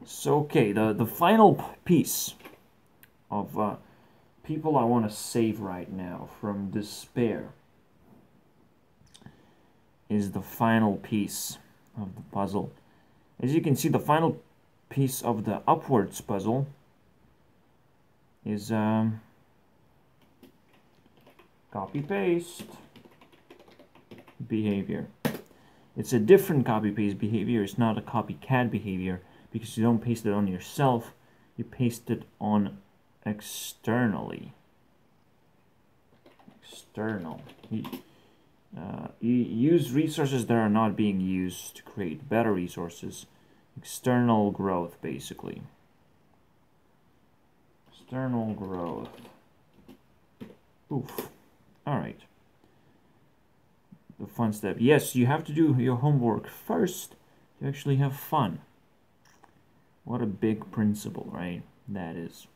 So, okay, the final piece of people I want to save right now from despair is the final piece of the puzzle. As you can see, the final piece of the upwards puzzle is copy-paste behavior. It's a different copy-paste behavior. It's not a copycat behavior because you don't paste it on yourself. You paste it on externally. External. You use resources that are not being used to create better resources. External growth, basically. External growth. Oof. Alright. The fun step. Yes, you have to do your homework first to actually have fun. What a big principle, right? That is.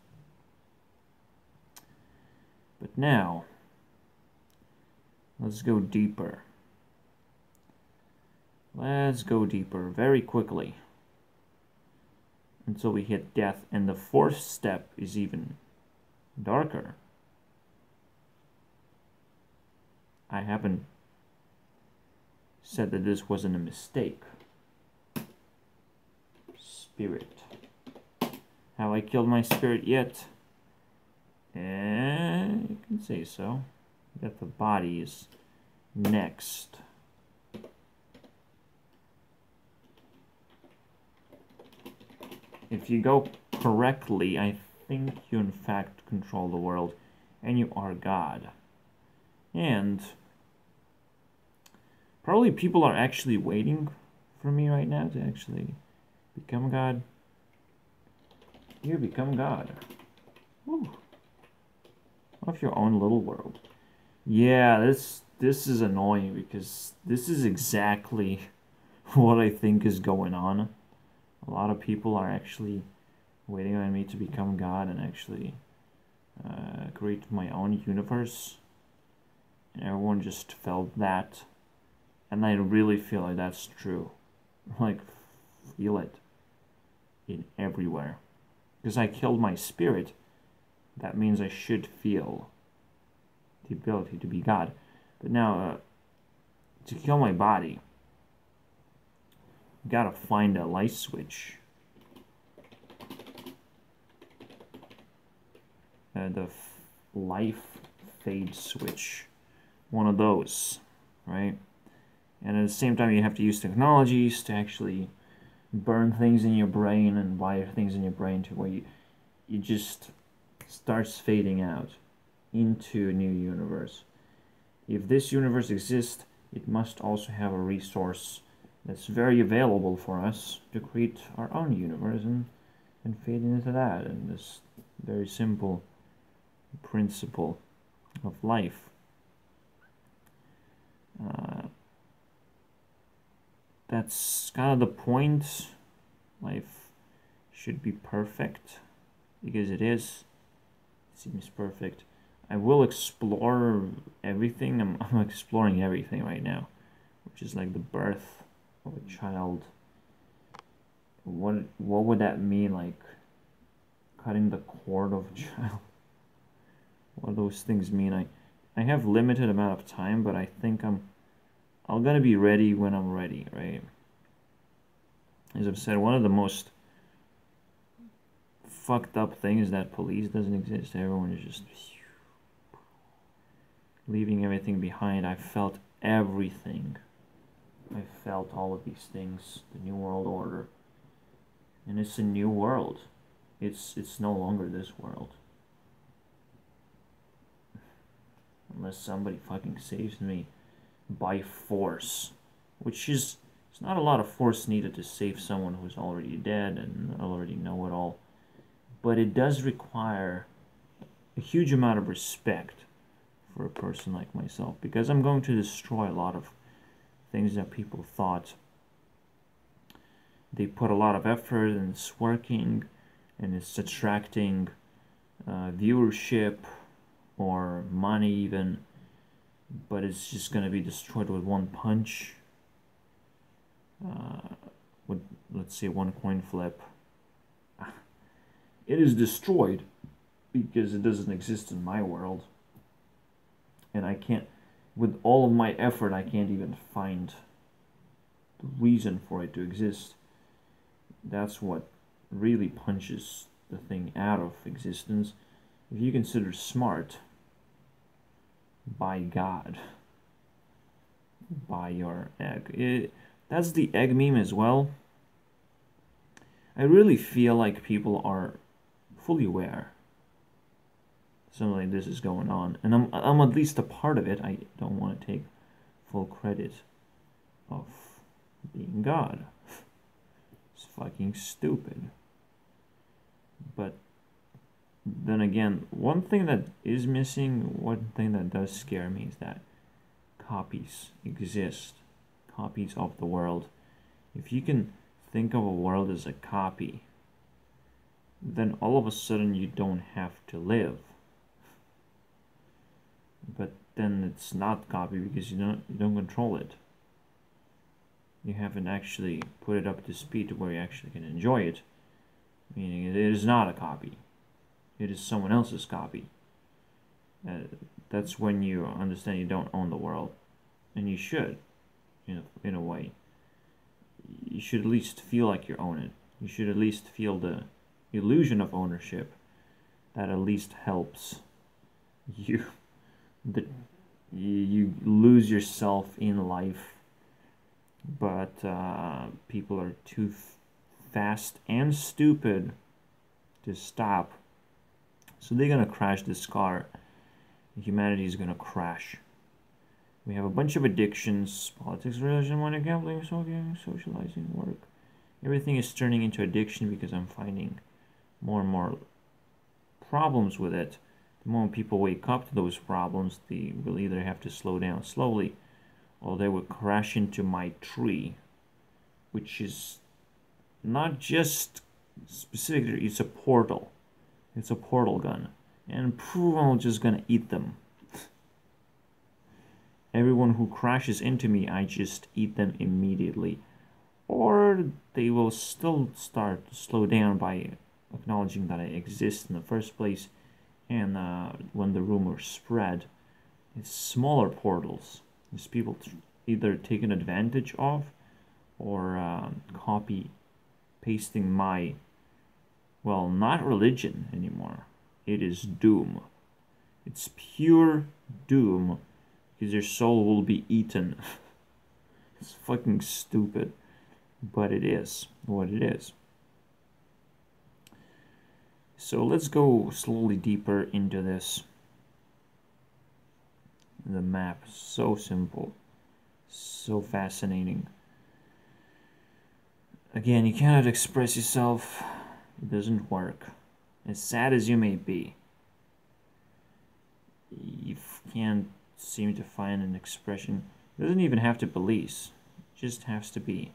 But now, let's go deeper. Let's go deeper very quickly until we hit death, and the fourth step is even darker. I haven't said that this wasn't a mistake. Spirit. Have I killed my spirit yet? You can say so. That the body is next. If you go correctly, I think you in fact control the world, and you are God. And probably people are actually waiting for me right now to actually become God. You become God. Woo. Of your own little world. Yeah, this is annoying because this is exactly what I think is going on. A lot of people are actually waiting on me to become God and actually create my own universe. And everyone just felt that. And I really feel like that's true. Like, feel it in everywhere. Because I killed my spirit, that means I should feel the ability to be God. But now, to kill my body, you gotta find a light switch. The life fade switch. One of those, right? And at the same time, you have to use technologies to actually burn things in your brain and wire things in your brain to where you just starts fading out into a new universe. If this universe exists, it must also have a resource that's very available for us to create our own universe and fade into that. And this very simple principle of life. That's kind of the point. Life should be perfect because it is. It seems perfect. I will explore everything. I'm exploring everything right now, which is like the birth of a child. What would that mean? Like cutting the cord of a child. What do those things mean? I have limited amount of time, but I think I'm gonna be ready when I'm ready, right? As I've said, one of the most fucked up things is that police doesn't exist. Everyone is just leaving everything behind. I felt everything. I felt all of these things. The New World Order. And it's a new world. It's no longer this world. Unless somebody fucking saves me by force. Which is... It's not a lot of force needed to save someone who's already dead and already know it all. But it does require a huge amount of respect for a person like myself. Because I'm going to destroy a lot of things that people thought they put a lot of effort and it's working and it's attracting viewership or money even, but it's just going to be destroyed with one punch, with let's say one coin flip, it is destroyed because it doesn't exist in my world. And I can't, with all of my effort, I can't even find the reason for it to exist. That's what really punches the thing out of existence. If you consider smart, by God, by your egg. That's the egg meme as well. I really feel like people are fully aware something like this is going on, and I'm at least a part of it. I don't want to take full credit of being God. It's fucking stupid. But then again, one thing that is missing, one thing that does scare me is that copies exist. Copies of the world. If you can think of a world as a copy, then all of a sudden you don't have to live. But then it's not copy because you don't control it. You haven't actually put it up to speed to where you actually can enjoy it. Meaning it is not a copy. It is someone else's copy. That's when you understand you don't own the world. And you should, in a way. You should at least feel like you own it. You should at least feel the illusion of ownership. That at least helps you. You lose yourself in life. But people are too fast and stupid to stop. So they're going to crash this car. Humanity is going to crash. We have a bunch of addictions: politics, religion, money, gambling, smoking, socializing, work. Everything is turning into addiction because I'm finding more and more problems with it. The moment people wake up to those problems, they will either have to slow down slowly, or they will crash into my tree, which is not just specific, it's a portal. It's a portal gun. And I'm just gonna eat them. Everyone who crashes into me, I just eat them immediately. Or they will still start to slow down by acknowledging that I exist in the first place. And when the rumors spread, it's smaller portals. These people either taken advantage of or copy pasting my, well, not religion anymore. It is doom. It's pure doom because your soul will be eaten. It's fucking stupid, but it is what it is. So let's go slowly deeper into this. The map, so simple, so fascinating. Again, you cannot express yourself. It doesn't work. As sad as you may be, you can't seem to find an expression. It doesn't even have to be police. It just has to be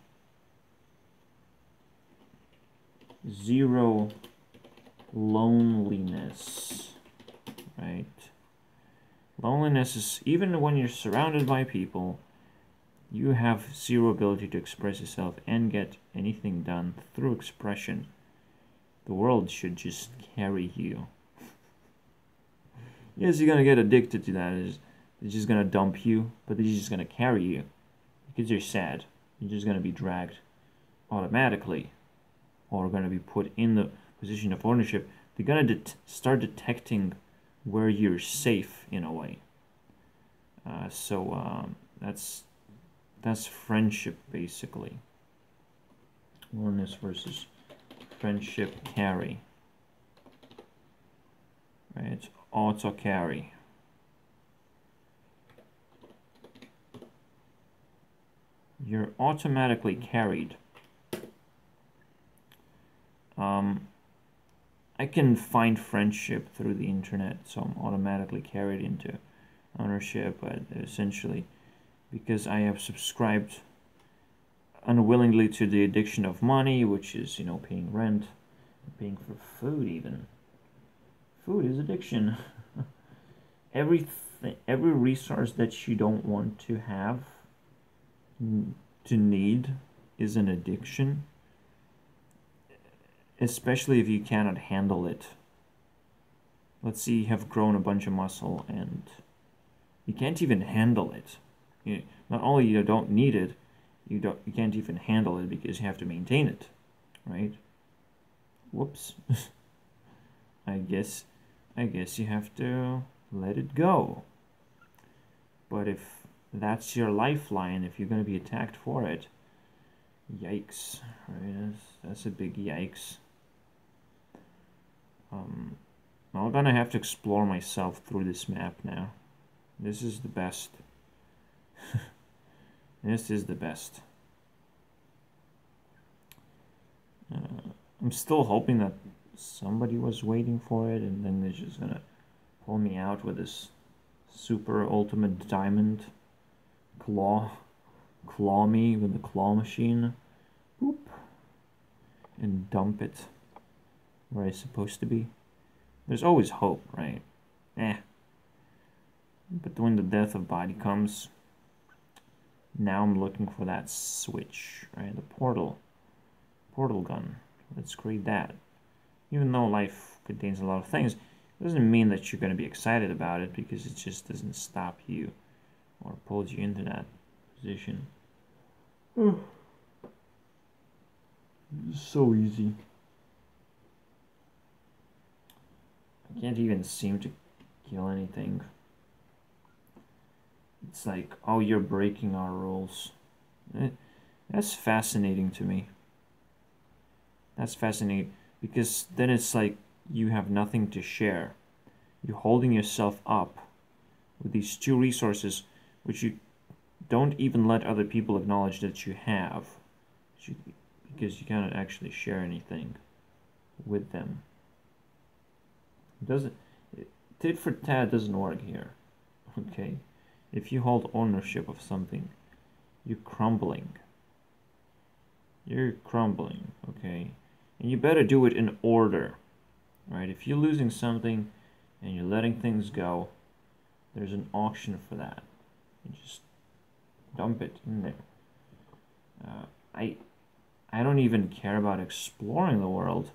zero loneliness, right? Loneliness is, even when you're surrounded by people, you have zero ability to express yourself and get anything done through expression. The world should just carry you. Yes, you're gonna get addicted to that. It's just gonna dump you, but it's just gonna carry you because you're sad. You're just gonna be dragged automatically, or gonna be put in the position of ownership. They're gonna start detecting where you're safe in a way. So that's friendship basically. Loneliness versus friendship carry. Right, auto carry. You're automatically carried. I can find friendship through the internet, so I'm automatically carried into ownership, but essentially because I have subscribed unwillingly to the addiction of money, which is, paying rent, paying for food even. Food is addiction. Every resource that you don't want to have, to need, is an addiction. especially if you cannot handle it. Let's say you have grown a bunch of muscle and you can't even handle it. Not only you don't need it, you can't even handle it because you have to maintain it, right? Whoops. I guess you have to let it go. But if that's your lifeline, if you're going to be attacked for it, yikes, right? That's a big yikes. I'm gonna have to explore myself through this map now. This is the best. This is the best. I'm still hoping that somebody was waiting for it and then they're just gonna pull me out with this super ultimate diamond claw me with the claw machine. Boop. And dump it where it's supposed to be. There's always hope, right? But when the death of body comes, now I'm looking for that switch, right? The portal gun. Let's create that. Even though life contains a lot of things, it doesn't mean that you're going to be excited about it, because it just doesn't stop you or pulls you into that position. It's so easy. I can't even seem to kill anything. It's like, oh, you're breaking our rules. That's fascinating to me. That's fascinating, because then it's like you have nothing to share. You're holding yourself up with these two resources which you don't even let other people acknowledge that you have, because you cannot actually share anything with them. Tit for tat doesn't work here. Okay, if you hold ownership of something, you're crumbling. You're crumbling, okay? And you better do it in order, right? If you're losing something and you're letting things go, there's an auction for that. You just dump it in there. I don't even care about exploring the world.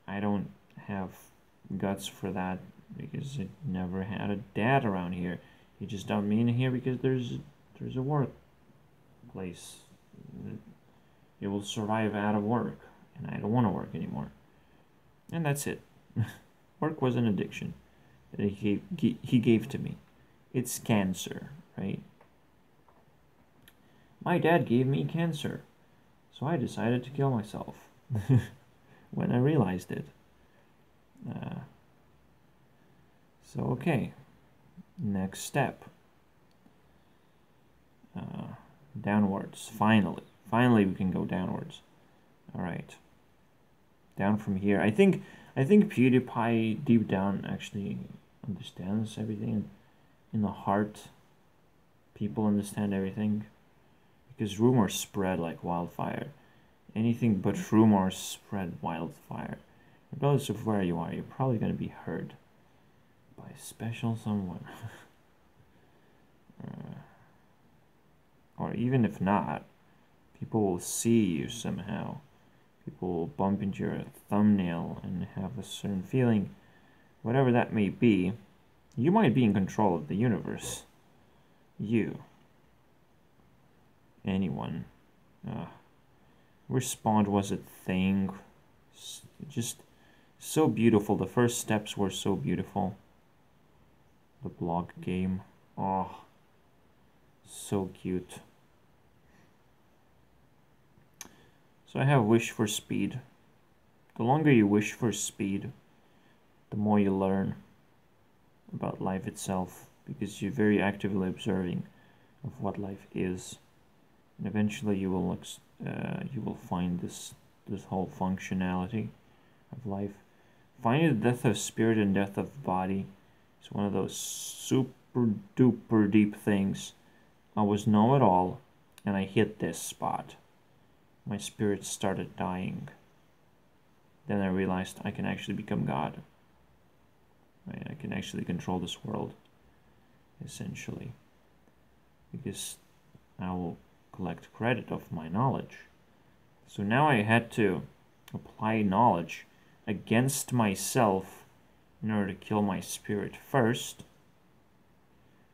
I don't have guts for that because I never had a dad around here. He just dumped me in here because there's a workplace. You will survive out of work, and I don't want to work anymore. And that's it. Work was an addiction that he gave to me. It's cancer, right? My dad gave me cancer, so I decided to kill myself when I realized it. So okay, next step. Downwards. Finally we can go downwards. All right. Down from here. I think PewDiePie deep down actually understands everything. In the heart, people understand everything, because rumors spread like wildfire. Anything but rumors spread wildfire. Regardless of where you are, you're probably going to be heard by a special someone. Or even if not, people will see you somehow. People will bump into your thumbnail and have a certain feeling. Whatever that may be, you might be in control of the universe. You. Anyone. Respawn was a thing. Just so beautiful. The first steps were so beautiful. The blog game. Oh, so cute. So I have wish for speed. The longer you wish for speed, the more you learn about life itself, because you're very actively observing of what life is, and eventually you will find this whole functionality of life. Finding the death of spirit and death of body is one of those super duper deep things. I was know-it-all, and I hit this spot. My spirit started dying. Then I realized I can actually become God. Right? I can actually control this world, essentially, because I will collect credit of my knowledge. So now I had to apply knowledge against myself in order to kill my spirit first.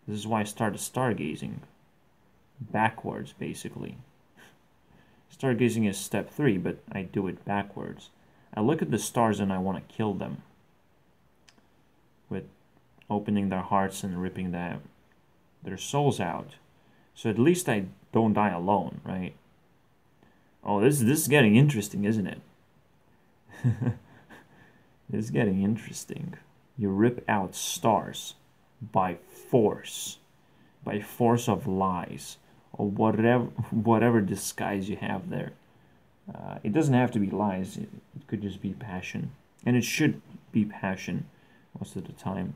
This is why I started stargazing. Backwards, basically. Stargazing is step 3, but I do it backwards. I look at the stars and I want to kill them. With opening their hearts and ripping their souls out. So at least I don't die alone, right? Oh, this is getting interesting, isn't it? This is getting interesting. You rip out stars by force of lies, or whatever disguise you have there. It doesn't have to be lies. It could just be passion, and it should be passion most of the time.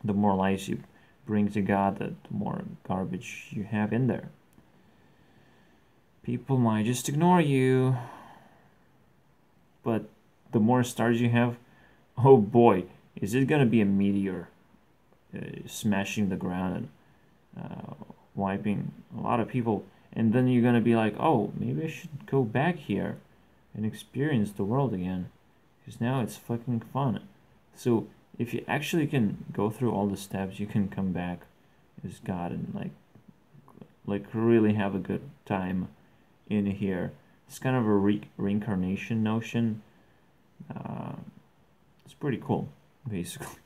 The more lies you bring to God, the more garbage you have in there. People might just ignore you, but the more stars you have, oh boy, is it gonna be a meteor smashing the ground and wiping a lot of people, and then you're gonna be like, oh, maybe I should go back here and experience the world again, because now it's fucking fun. So if you actually can go through all the steps, you can come back as God and like really have a good time in here. It's kind of a reincarnation notion. It's pretty cool, basically.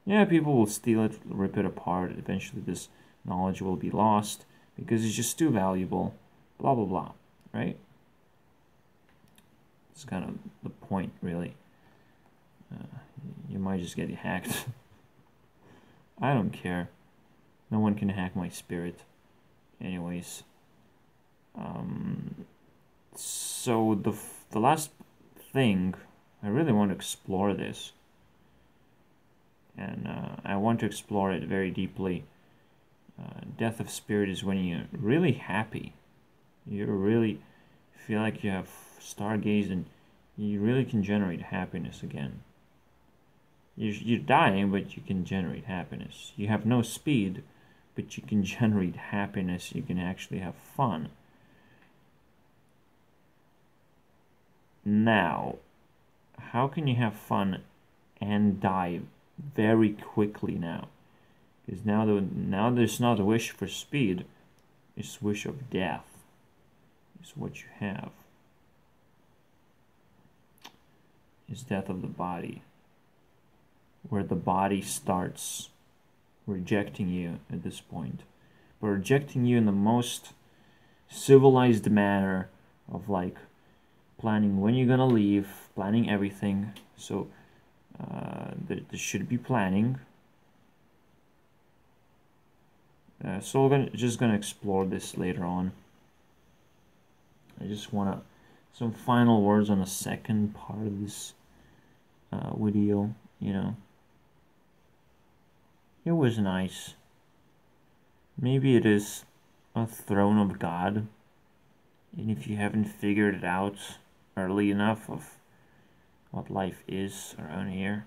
Yeah, people will steal it, rip it apart. Eventually this knowledge will be lost because it's just too valuable. Blah, blah, blah. Right? It's kind of the point, really. You might just get hacked. I don't care. No one can hack my spirit. Anyways. So the last thing, I really want to explore this. And I want to explore it very deeply. Death of spirit is when you're really happy. You really feel like you have stargazed and you really can generate happiness again. You're dying, but you can generate happiness. You have no speed, but you can generate happiness. You can actually have fun. Now, how can you have fun and die very quickly now? Because now there's not a wish for speed, it's a wish of death. It's what you have. It's death of the body. Where the body starts rejecting you at this point. But rejecting you in the most civilized manner of like planning when you're gonna leave, planning everything. So there should be planning. So we're just gonna explore this later on. I just wanna some final words on the second part of this video. You know, it was nice. Maybe it is a throne of God, and if you haven't figured it out early enough of what life is around here,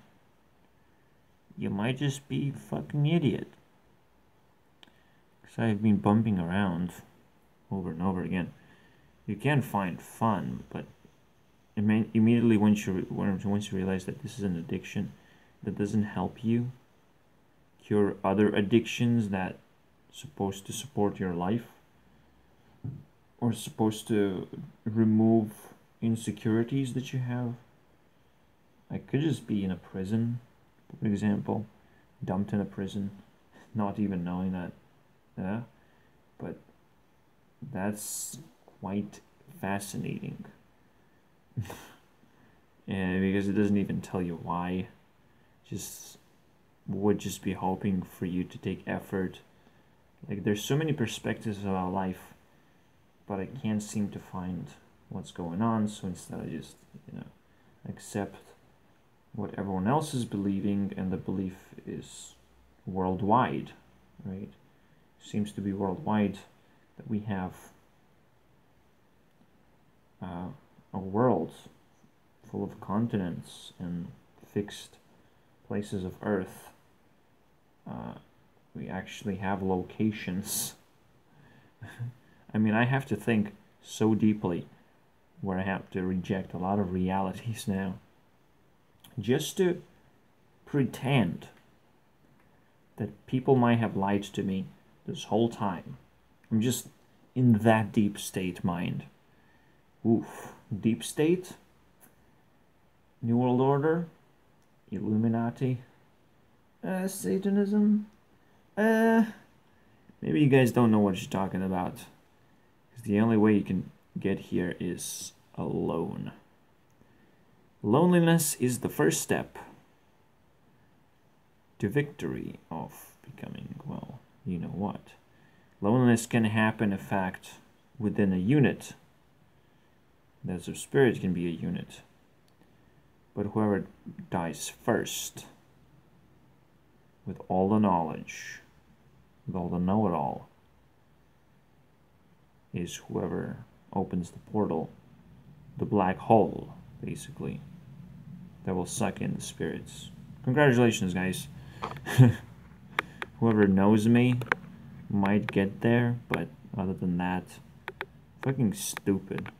you might just be a fucking idiot. Because I've been bumping around over and over again. You can find fun, but immediately once you realize that this is an addiction that doesn't help you cure other addictions that supposed to support your life or supposed to remove insecurities that you have. I could just be in a prison, for example, dumped in a prison, not even knowing that. Yeah, but that's quite fascinating. Yeah, because it doesn't even tell you why. Just would just be hoping for you to take effort. Like there's so many perspectives about life, but I can't seem to find what's going on. So instead, I just accept what everyone else is believing, and the belief is worldwide, right? Seems to be worldwide that we have a world full of continents and fixed places of Earth. We actually have locations. I mean, I have to think so deeply where I have to reject a lot of realities now, just to pretend that people might have lied to me this whole time. I'm just in that deep state mind. Oof. Deep state? New World Order? Illuminati? Satanism? Maybe you guys don't know what you're talking about. Because the only way you can get here is alone. Loneliness is the first step to victory of becoming, well, you know what. Loneliness can happen, in fact, within a unit. That's of spirit can be a unit. But whoever dies first, with all the knowledge, with all the know-it-all, is whoever opens the portal, the black hole, basically, that will suck in the spirits. Congratulations, guys. Whoever knows me might get there, but other than that, fucking stupid.